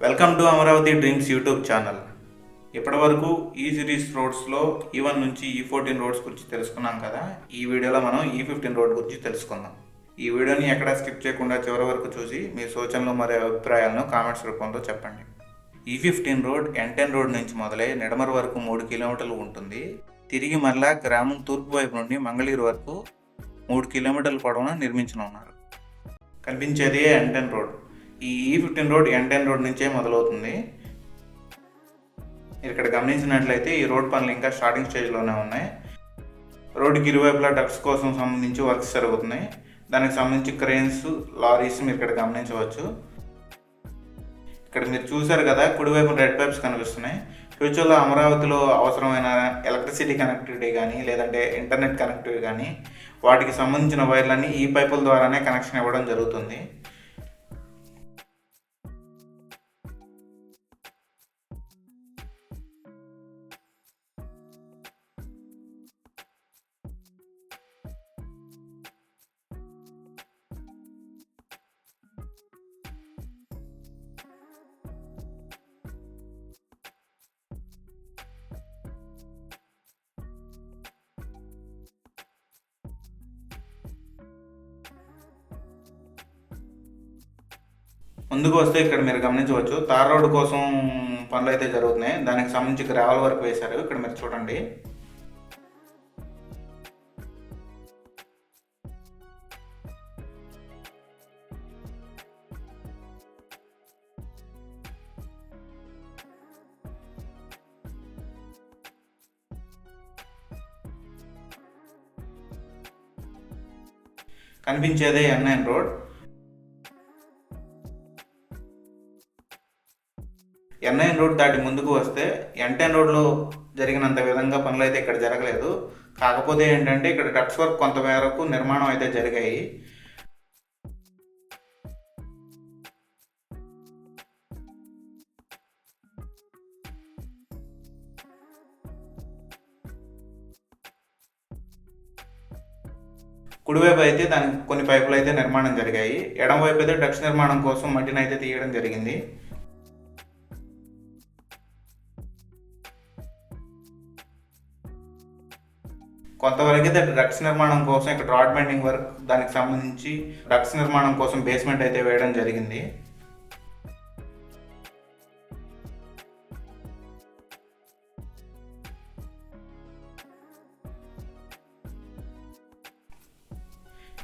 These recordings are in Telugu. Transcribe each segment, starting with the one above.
Welcome to Amaravati dreams YouTube channel. ఇప్పటివరకు ఈ సిరీస్ రోడ్స్లో E1 నుంచి E14 రోడ్స్ గురించి తెలుసుకున్నాం కదా. ఈ వీడియోలో మనం E15 రోడ్ గురించి తెలుసుకుందాం. ఈ వీడియోని ఎక్కడా స్కిప్ చేయకుండా చివరి వరకు చూసి మీ సూచనలు మరియు అభిప్రాయాలను కామెంట్స్ రూపంలో చెప్పండి. E15 రోడ్ N10 రోడ్ నుంచి మొదలై నిడమర్ వరకు 3 కిలోమీటర్లు ఉంటుంది. తిరిగి మరలా గ్రామం తూర్పు వైపు నుండి మంగళగిరి వరకు 3 కిలోమీటర్ల పొడవున నిర్మించనున్నారు. కనిపించేది N10 రోడ్. ఈ E15 రోడ్ N10 రోడ్ నుంచే మొదలవుతుంది. ఇక్కడ గమనించినట్లయితే ఈ రోడ్ పనులు ఇంకా స్టార్టింగ్ స్టేజ్లోనే ఉన్నాయి. రోడ్డుకి ఇరువైపులా డక్స్ కోసం సంబంధించి వర్క్స్ జరుగుతున్నాయి. దానికి సంబంధించి క్రెయిన్స్, లారీస్ మీరు ఇక్కడ గమనించవచ్చు. ఇక్కడ మీరు చూసారు కదా, కుడివైపు రెడ్ పైప్స్ కనిపిస్తున్నాయి. ఫ్యూచర్లో అమరావతిలో అవసరమైన ఎలక్ట్రిసిటీ కనెక్టివిటీ కానీ లేదంటే ఇంటర్నెట్ కనెక్టివిటీ కానీ వాటికి సంబంధించిన వైర్లన్నీ ఈ పైపుల ద్వారానే కనెక్షన్ ఇవ్వడం జరుగుతుంది. ముందుకు వస్తే ఇక్కడ మీరు గమనించవచ్చు, తార్ రోడ్డు కోసం పనులు అయితే జరుగుతున్నాయి. దానికి సంబంధించి గ్రావెల్ వర్క్ వేశారు. ఇక్కడ మీరు చూడండి. కనిపించేదే N9 రోడ్. N9 రోడ్ దాటి ముందుకు వస్తే N10 రోడ్లో జరిగినంత విధంగా పనులు అయితే ఇక్కడ జరగలేదు. కాకపోతే ఏంటంటే ఇక్కడ డక్ట్స్ వర్క్ కొంతమేరకు నిర్మాణం అయితే జరిగాయి. కుడివైపు అయితే దానికి కొన్ని పైపులు అయితే నిర్మాణం జరిగాయి. ఎడమవైపు అయితే డక్ట్స్ నిర్మాణం కోసం మట్టిని అయితే తీయడం జరిగింది. కొంతవరకు అయితే డక్ట్స్ నిర్మాణం కోసం ఇక్కడ రాడ్ బెండింగ్ వర్క్, దానికి సంబంధించి డక్ట్స్ నిర్మాణం కోసం బేస్మెంట్ అయితే వేయడం జరిగింది.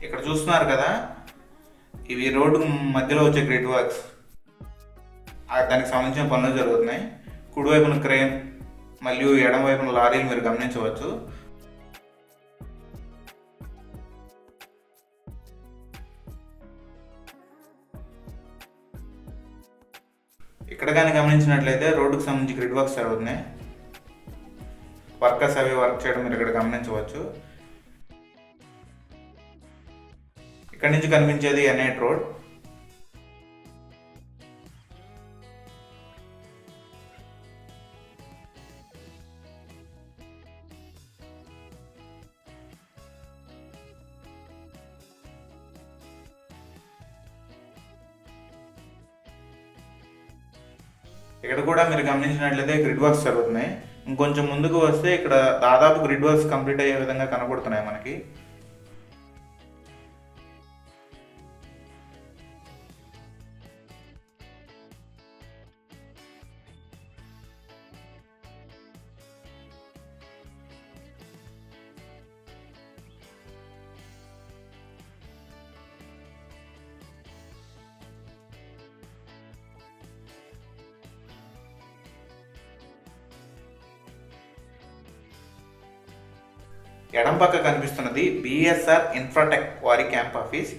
ఇక్కడ చూస్తున్నారు కదా, ఇవి రోడ్డు మధ్యలో వచ్చే గ్రిడ్ వర్క్స్. దానికి సంబంధించిన పనులు జరుగుతున్నాయి. కుడివైపున క్రేన్ మరియు ఎడమవైపున లారీలు మీరు గమనించవచ్చు. ఇక్కడ కానీ గమనించినట్లయితే రోడ్డుకు సంబంధించి గ్రిడ్ వర్క్స్ జరుగుతున్నాయి. వర్కర్స్ అవి వర్క్ చేయడం మీరు ఇక్కడ గమనించవచ్చు. ఇక్కడ నుంచి కనిపించేది N8 రోడ్. ఇక్కడ కూడా మీరు గమనించినట్లయితే గ్రిడ్ వర్క్స్ జరుగుతున్నాయి. ఇంకొంచెం ముందుకు వస్తే ఇక్కడ దాదాపు గ్రిడ్ వర్క్స్ కంప్లీట్ అయ్యే విధంగా కనబడుతున్నాయి మనకి. ఎడం పక్క కనిపిస్తున్నది BSR ఇన్ఫ్రాటెక్ వారి క్యాంప్ ఆఫీస్.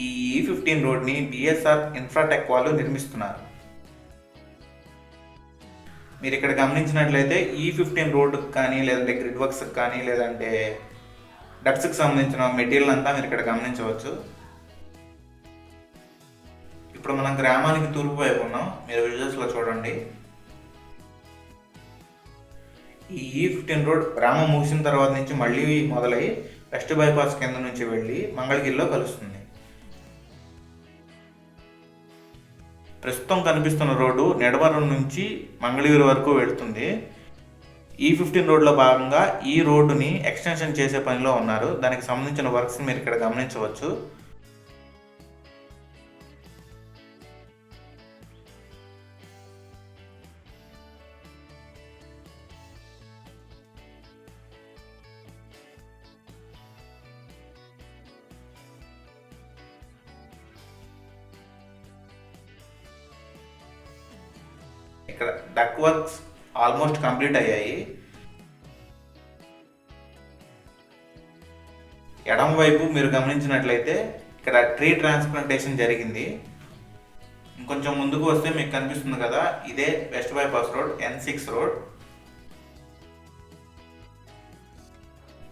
ఈ E15 రోడ్ని BSR ఇన్ఫ్రాటెక్ వాళ్ళు నిర్మిస్తున్నారు. మీరు ఇక్కడ గమనించినట్లయితే E15 రోడ్డుకి కానీ లేదంటే గ్రిడ్ వర్క్స్కి కానీ లేదంటే డక్ట్స్కి సంబంధించిన మెటీరియల్ అంతా మీరు ఇక్కడ గమనించవచ్చు. ఇప్పుడు మనం గ్రామానికి తూర్పు వైపు ఉన్నాం. మీరు విజువల్స్లో చూడండి. ఈ E15 రోడ్ గ్రామం ముగిసిన తర్వాత నుంచి మళ్ళీ మొదలై వెస్ట్ బైపాస్ కింద నుంచి వెళ్ళి మంగళగిరిలో కలుస్తుంది. ప్రస్తుతం కనిపిస్తున్న రోడ్డు నెడవరం నుంచి మంగళగిరి వరకు వెళుతుంది. E15 రోడ్లో భాగంగా ఈ రోడ్డుని ఎక్స్టెన్షన్ చేసే పనిలో ఉన్నారు. దానికి సంబంధించిన వర్క్స్ మీరు ఇక్కడ గమనించవచ్చు. ఇక్కడ డక్ వర్క్స్ ఆల్మోస్ట్ కంప్లీట్ అయ్యాయి. ఎడమ వైపు మీరు గమనించినట్లయితే ఇక్కడ ట్రీ ట్రాన్స్ప్లాంటేషన్ జరిగింది. ఇంకొంచెం ముందుకు వస్తే మీకు కనిపిస్తుంది కదా, ఇదే west bypass road, N6 road.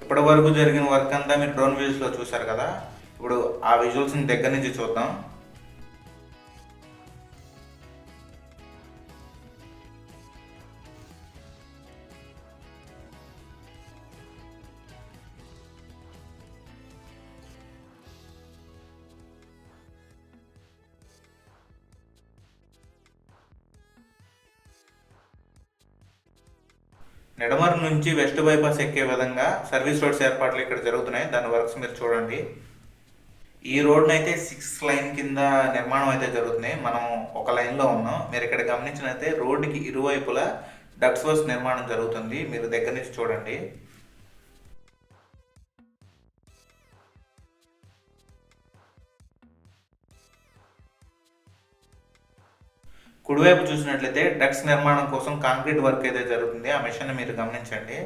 ఇప్పటి వరకు జరిగిన వర్క్ అంతా మీరు డ్రోన్ వ్యూస్లో చూసారు కదా. ఇప్పుడు ఆ విజువల్స్ని దగ్గర నుంచి చూద్దాం. నెడమర్ నుంచి వెస్ట్ బైపాస్ ఎక్కే విధంగా సర్వీస్ రోడ్స్ ఏర్పాట్లు ఇక్కడ జరుగుతున్నాయి. దాని వర్క్స్ మీరు చూడండి. ఈ రోడ్ని అయితే 6 లైన్ కింద నిర్మాణం అయితే జరుగుతుంది. మనం ఒక లైన్లో ఉన్నాం. మీరు ఇక్కడ గమనించినట్లయితే రోడ్డుకి ఇరువైపులా డక్ట్స్ వర్క్స్ నిర్మాణం జరుగుతుంది. మీరు దగ్గర నుంచి చూడండి. కుడివైపు చూసినట్లయితే డక్ట్స్ నిర్మాణం కోసం కాంక్రీట్ వర్క్ అయితే జరుగుతుంది. ఆ మిషన్ మీరు గమనించండి.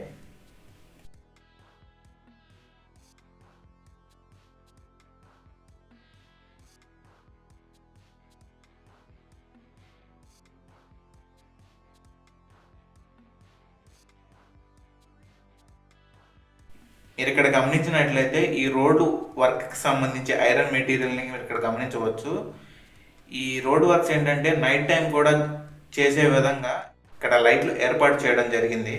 మీరు ఇక్కడ గమనించినట్లయితే ఈ రోడ్డు వర్క్కి సంబంధించి ఐరన్ మెటీరియల్ని మీరు ఇక్కడ గమనించవచ్చు. ఈ రోడ్ వర్క్స్ ఏంటంటే నైట్ టైం కూడా చేసే విధంగా ఇక్కడ లైట్లు ఏర్పాటు చేయడం జరిగింది.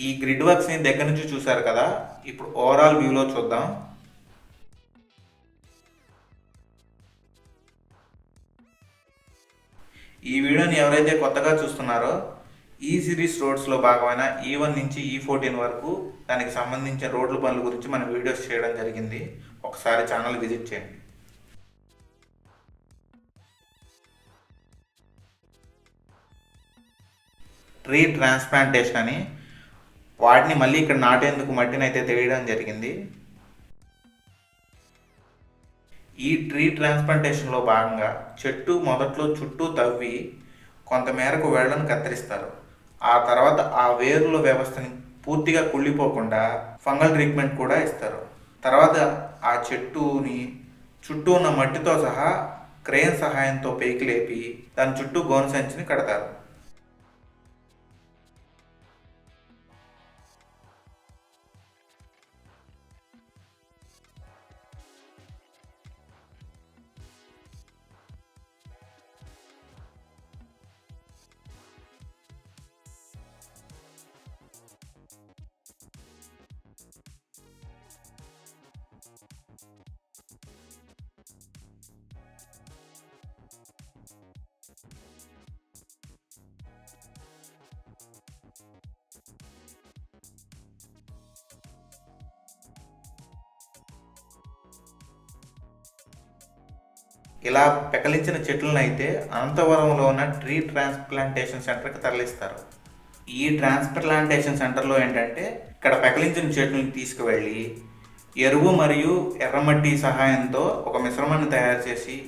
ఈ గ్రిడ్ వర్క్స్ని దగ్గర నుంచి చూసారు కదా. ఇప్పుడు ఓవరాల్ వ్యూలో చూద్దాం. ఈ వీడియోని ఎవరైతే కొత్తగా చూస్తున్నారో ఈ సిరీస్ రోడ్స్లో భాగమైన E1 నుంచి E14 వరకు దానికి సంబంధించిన రోడ్ల పనుల గురించి మనం వీడియోస్ చేయడం జరిగింది. ఒకసారి ఛానల్ విజిట్ చేయండి. ట్రీ ట్రాన్స్ప్లాంటేషన్ అని వాటిని మళ్ళీ ఇక్కడ నాటేందుకు మట్టిని అయితే తెలియడం జరిగింది. ఈ ట్రీ ట్రాన్స్ప్లాంటేషన్లో భాగంగా చెట్టు మొదట్లో చుట్టూ తవ్వి కొంతమేరకు వేళ్లను కత్తిరిస్తారు. ఆ తర్వాత ఆ వేరుల వ్యవస్థని పూర్తిగా కుళ్ళిపోకుండా ఫంగల్ ట్రీట్మెంట్ కూడా ఇస్తారు. తర్వాత ఆ చెట్టుని చుట్టూ ఉన్న మట్టితో సహా క్రేన్ సహాయంతో పైకి లేపి దాని చుట్టూ గోను సంచిని కడతారు. ఇలా పెకలించిన చెట్లను అయితే అనంతవరంలో ఉన్న ట్రీ ట్రాన్స్ప్లాంటేషన్ సెంటర్కి తరలిస్తారు. ఈ ట్రాన్స్ప్లాంటేషన్ సెంటర్లో ఏంటంటే ఇక్కడ పెకలించిన చెట్లను తీసుకువెళ్ళి ఎరువు మరియు ఎర్రమట్టి సహాయంతో ఒక మిశ్రమాన్ని తయారు చేసి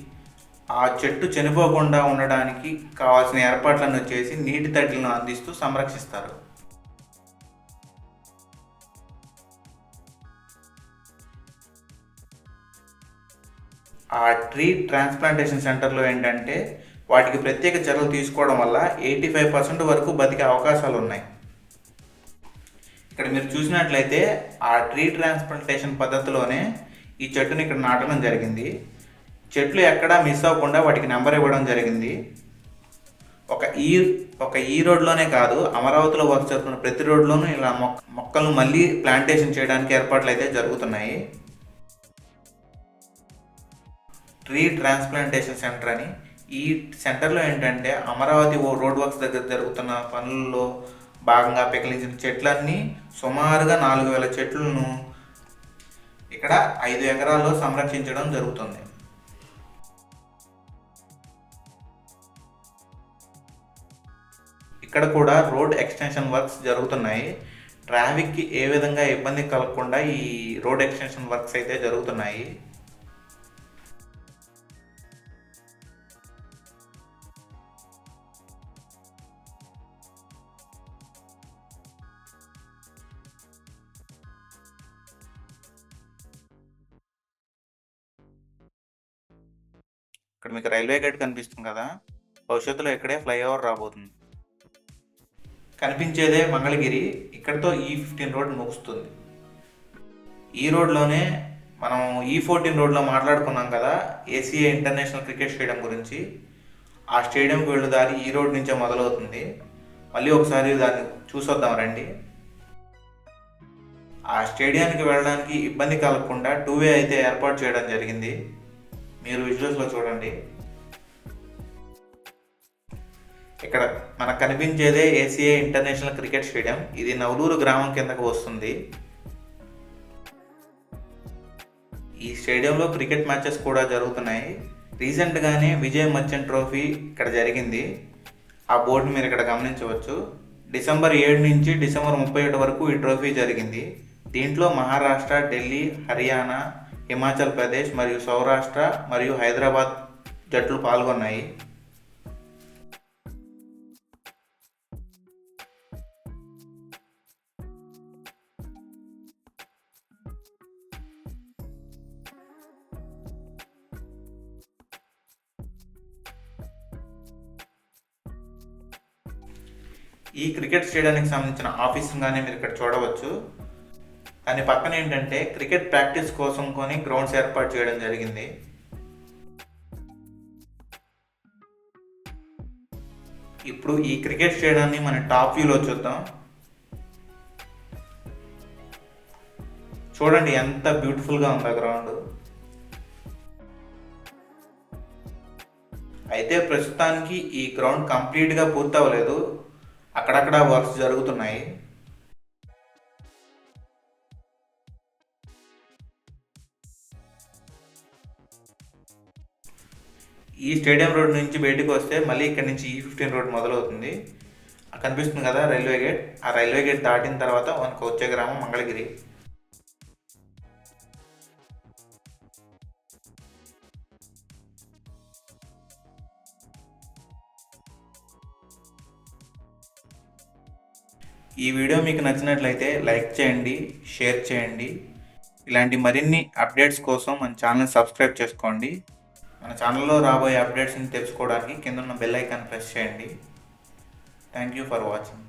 ఆ చెట్టు చనిపోకుండా ఉండడానికి కావాల్సిన ఏర్పాట్లను చేసి నీటి తడిలను అందిస్తూ సంరక్షిస్తారు. ఆ ట్రీ ట్రాన్స్ప్లాంటేషన్ సెంటర్లో ఏంటంటే వాటికి ప్రత్యేక చర్యలు తీసుకోవడం వల్ల 85% వరకు బతికే అవకాశాలు ఉన్నాయి. ఇక్కడ మీరు చూసినట్లయితే ఆ ట్రీ ట్రాన్స్ప్లాంటేషన్ పద్ధతిలోనే ఈ చెట్టుని ఇక్కడ నాటడం జరిగింది. చెట్లు ఎక్కడా మిస్ అవ్వకుండా వాటికి నెంబర్ ఇవ్వడం జరిగింది. ఒక ఈ రోడ్లోనే కాదు, అమరావతిలో వర్క్ జరుగుతున్న ప్రతి రోడ్లోనూ ఇలా మొక్కలను మళ్ళీ ప్లాంటేషన్ చేయడానికి ఏర్పాట్లు అయితే జరుగుతున్నాయి. ట్రీ ట్రాన్స్ప్లాంటేషన్ సెంటర్ అని. ఈ సెంటర్లో ఏంటంటే అమరావతి రోడ్ వర్క్స్ దగ్గర జరుగుతున్న పనుల్లో భాగంగా పెకిలించిన చెట్లన్నీ సుమారుగా 4000 చెట్లను ఇక్కడ 5 ఎకరాల్లో సంరక్షించడం జరుగుతుంది. ఇక్కడ కూడా రోడ్ ఎక్స్టెన్షన్ వర్క్స్ జరుగుతున్నాయి. ట్రాఫిక్కి ఏ విధంగా ఇబ్బంది కలగకుండా ఈ రోడ్ ఎక్స్టెన్షన్ వర్క్స్ అయితే జరుగుతున్నాయి. ఇక్కడ మీకు రైల్వే గేట్ కనిపిస్తుంది కదా, భవిష్యత్తులో ఇక్కడే ఫ్లైఓవర్ రాబోతుంది. కనిపించేదే మంగళగిరి. ఇక్కడితో E15 రోడ్ ముగుస్తుంది. ఈ రోడ్లోనే మనం E14 రోడ్లో మాట్లాడుకున్నాం కదా, ఏసీఏ ఇంటర్నేషనల్ క్రికెట్ స్టేడియం గురించి. ఆ స్టేడియంకి వెళ్ళే దారి ఈ రోడ్ నుంచే మొదలవుతుంది. మళ్ళీ ఒకసారి దాన్ని చూసొద్దాం రండి. ఆ స్టేడియానికి వెళ్ళడానికి ఇబ్బంది కలగకుండా 2-వే అయితే ఏర్పాటు చేయడం జరిగింది. మీరు విజువల్స్లో చూడండి. ఇక్కడ మనకు కనిపించేదే ఏసీఏ ఇంటర్నేషనల్ క్రికెట్ స్టేడియం. ఇది నవలూరు గ్రామం కిందకు వస్తుంది. ఈ స్టేడియంలో క్రికెట్ మ్యాచెస్ కూడా జరుగుతున్నాయి. రీసెంట్గానే విజయ్ మర్చెంట్ ట్రోఫీ ఇక్కడ జరిగింది. ఆ బోర్డు మీరు ఇక్కడ గమనించవచ్చు. డిసెంబర్ 7 నుంచి డిసెంబర్ 31 వరకు ఈ ట్రోఫీ జరిగింది. దీంట్లో మహారాష్ట్ర, ఢిల్లీ, హర్యానా, హిమాచల్ ప్రదేశ్ మరియు సౌరాష్ట్ర మరియు హైదరాబాద్ జట్లు పాల్గొన్నాయి. ఈ క్రికెట్ స్టేడియానికి సంబంధించిన ఆఫీసుగానే మీరు ఇక్కడ చూడవచ్చు. దాని పక్కన ఏంటంటే క్రికెట్ ప్రాక్టీస్ కోసం కొని గ్రౌండ్స్ ఏర్పాటు చేయడం జరిగింది. ఇప్పుడు ఈ క్రికెట్ స్టేడియాన్ని మన టాప్ వ్యూలో చూద్దాం. చూడండి ఎంత బ్యూటిఫుల్గా ఉందో గ్రౌండ్. అయితే ప్రస్తుతానికి ఈ గ్రౌండ్ కంప్లీట్గా పూర్తి అవ్వలేదు. అక్కడక్కడ వర్క్స్ జరుగుతున్నాయి. ఈ స్టేడియం రోడ్ నుంచి బయటకు వస్తే మళ్ళీ ఇక్కడ నుంచి E15 రోడ్ మొదలవుతుంది. కనిపిస్తుంది కదా రైల్వే గేట్. ఆ రైల్వే గేట్ దాటిన తర్వాత మనకు వచ్చే గ్రామం మంగళగిరి. ఈ వీడియో మీకు నచ్చినట్లయితే లైక్ చేయండి, షేర్ చేయండి. ఇలాంటి మరిన్ని అప్డేట్స్ కోసం మన ఛానల్ సబ్స్క్రైబ్ చేసుకోండి. మన ఛానల్లో రాబోయే అప్డేట్స్ని తెలుసుకోవడానికి కింద ఉన్న బెల్ ఐకాన్ ప్రెస్ చేయండి. Thank you for watching.